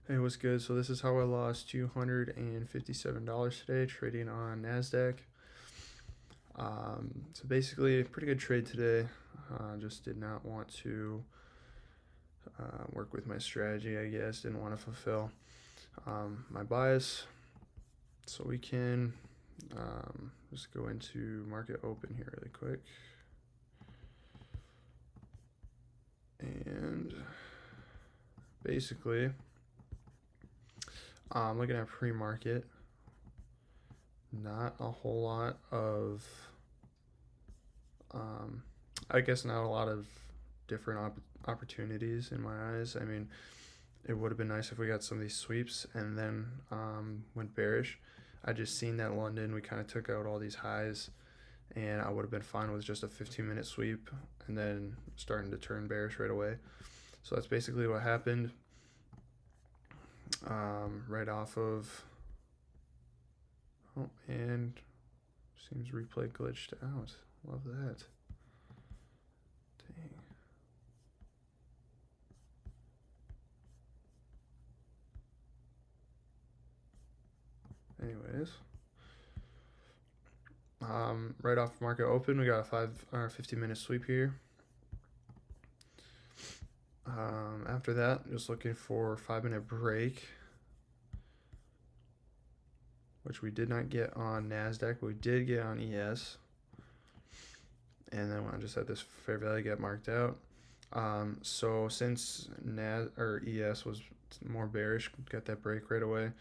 Hey, what's good? So this is how I lost $257 today trading on Nasdaq. So basically, a pretty good trade today. Just did not want to work with my strategy. I guess didn't want to fulfill my bias. So we can just go into market open here really quick, and basically, looking at pre-market, not a whole lot of um, I guess not a lot of different opportunities in my eyes. I mean, it would have been nice if we got some of these sweeps and then went bearish. I just seen that London, we kind of took out all these highs, and I would have been fine with just a 15-minute sweep and then starting to turn bearish right away. So that's basically what happened. Right off of, oh, and seems replay glitched out. Love that. Dang. Anyways, right off market open, we got a 50-minute sweep here. After that, just looking for 5-minute break, which we did not get on Nasdaq, but we did get on ES. And then I just had this fair value get marked out. So since ES was more bearish, got that break right away.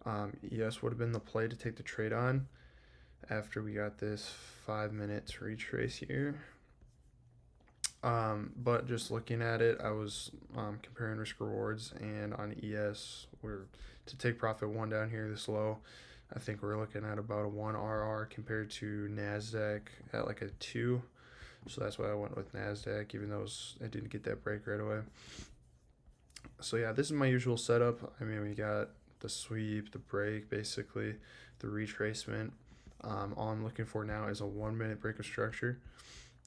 ES would have been the play to take the trade on after we got this 5-minute retrace here. But just looking at it, I was comparing risk rewards, and on ES, we're to take profit one down here this low. I think we're looking at about a 1 RR compared to Nasdaq at like a 2. So that's why I went with Nasdaq, even though I didn't get that break right away. So yeah, this is my usual setup. I mean, we got the sweep, the break, basically the retracement. All I'm looking for now is a 1-minute break of structure.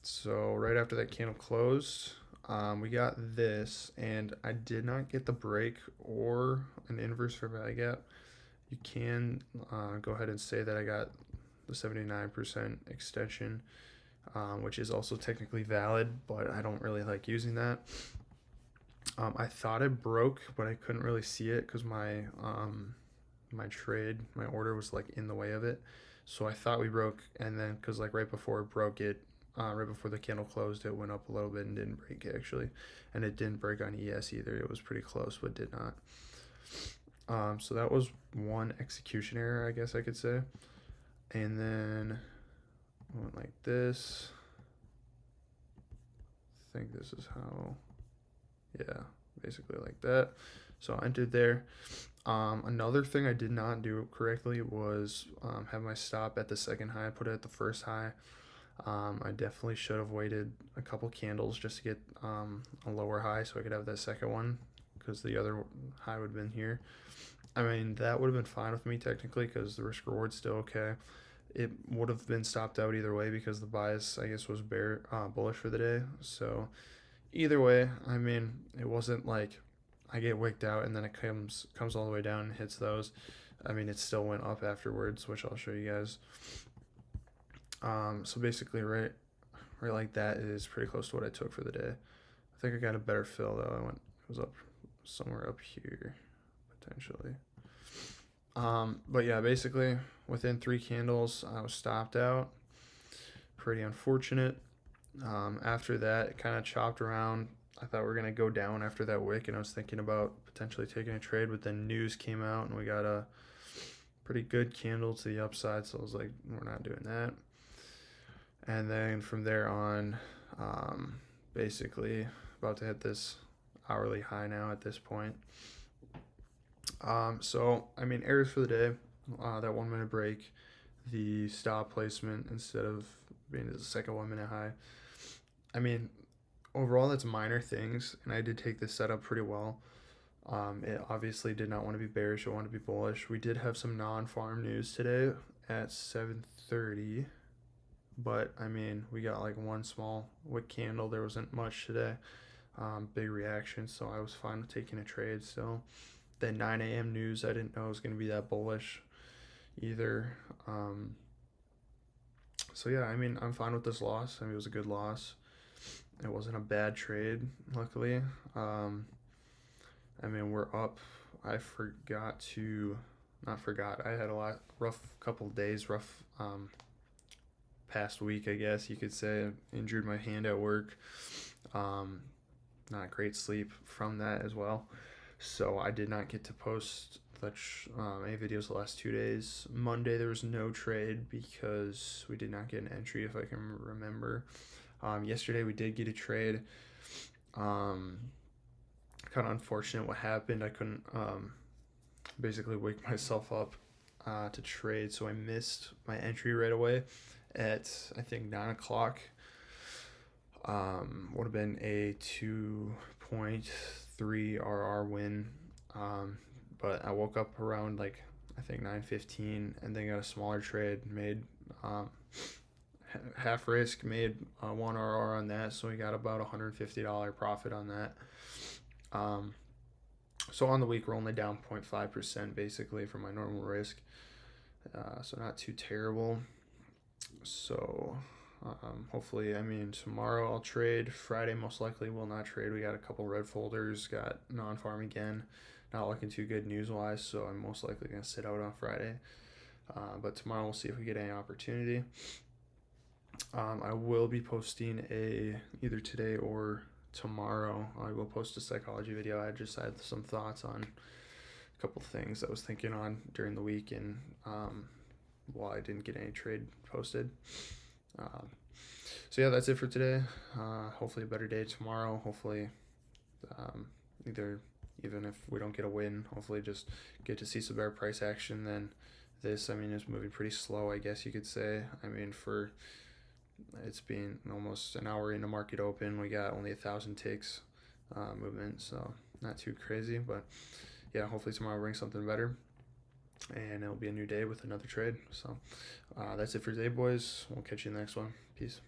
So right after that candle closed, we got this, and I did not get the break or an inverse fair value gap. You can go ahead and say that I got the 79% extension, which is also technically valid, but I don't really like using that. I thought it broke, but I couldn't really see it because my order was like in the way of it. So I thought we broke, and then because like right before it broke, right before the candle closed, it went up a little bit and didn't break actually, and it didn't break on ES either. It was pretty close, but did not. So that was one execution error, I guess I could say. And then went like this. I think this is how, yeah, basically like that. So I entered there. Another thing I did not do correctly was have my stop at the second high. I put it at the first high. I definitely should have waited a couple candles just to get a lower high so I could have that second one, because the other high would have been here. I mean, that would have been fine with me technically because the risk reward's still okay. It would have been stopped out either way because the bias, I guess, was bullish for the day. So either way, I mean, it wasn't like I get wicked out and then it comes all the way down and hits those. I mean, it still went up afterwards, which I'll show you guys. So basically, right like that is pretty close to what I took for the day. I think I got a better fill though. It was up somewhere up here potentially. But yeah, basically within 3 candles, I was stopped out. Pretty unfortunate. After that, it kind of chopped around. I thought we were gonna go down after that wick, and I was thinking about potentially taking a trade, but then news came out, and we got a pretty good candle to the upside. So I was like, we're not doing that. And then from there on, basically about to hit this hourly high now at this point. So I mean, errors for the day, that 1-minute break, the stop placement instead of being the second 1-minute high. I mean, overall that's minor things, and I did take this setup pretty well. It obviously did not want to be bearish; it wanted to be bullish. We did have some non-farm news today at 7:30, but I mean, we got like one small wick candle. There wasn't much today. Big reaction, so I was fine with taking a trade. So the 9 a.m. news, I didn't know it was going to be that bullish either. So yeah, I mean, I'm fine with this loss. I mean, it was a good loss. It wasn't a bad trade, luckily. I mean, we're up. I forgot to, not forgot. I had a rough couple days, rough past week, I guess you could say. I injured my hand at work. Not great sleep from that as well. So I did not get to post any videos the last 2 days. Monday there was no trade because we did not get an entry, if I can remember. Yesterday we did get a trade. Kind of unfortunate what happened. I couldn't basically wake myself up to trade, so I missed my entry right away at I think 9 o'clock. Would have been a 2.3 RR win. But I woke up around like I think 9:15 and then got a smaller trade, made half risk, made 1 RR on that, so we got about $150 profit on that. So on the week we're only down 0.5% basically from my normal risk, so not too terrible. So hopefully, I mean, tomorrow I'll trade. Friday most likely will not trade. We got a couple red folders, got non-farm again. Not looking too good news-wise, so I'm most likely going to sit out on Friday. But tomorrow we'll see if we get any opportunity. I will be posting either today or tomorrow. I will post a psychology video. I just had some thoughts on a couple things I was thinking on during the week, and I didn't get any trade posted. So yeah, that's it for today. Hopefully a better day tomorrow. Hopefully even if we don't get a win, hopefully just get to see some better price action than this. I mean, it's moving pretty slow, I guess you could say. I mean, it's been almost an hour into market open, we got only 1,000 ticks movement, so not too crazy. But yeah, hopefully tomorrow brings something better, and it'll be a new day with another trade. So that's it for today, boys. We'll catch you in the next one. Peace.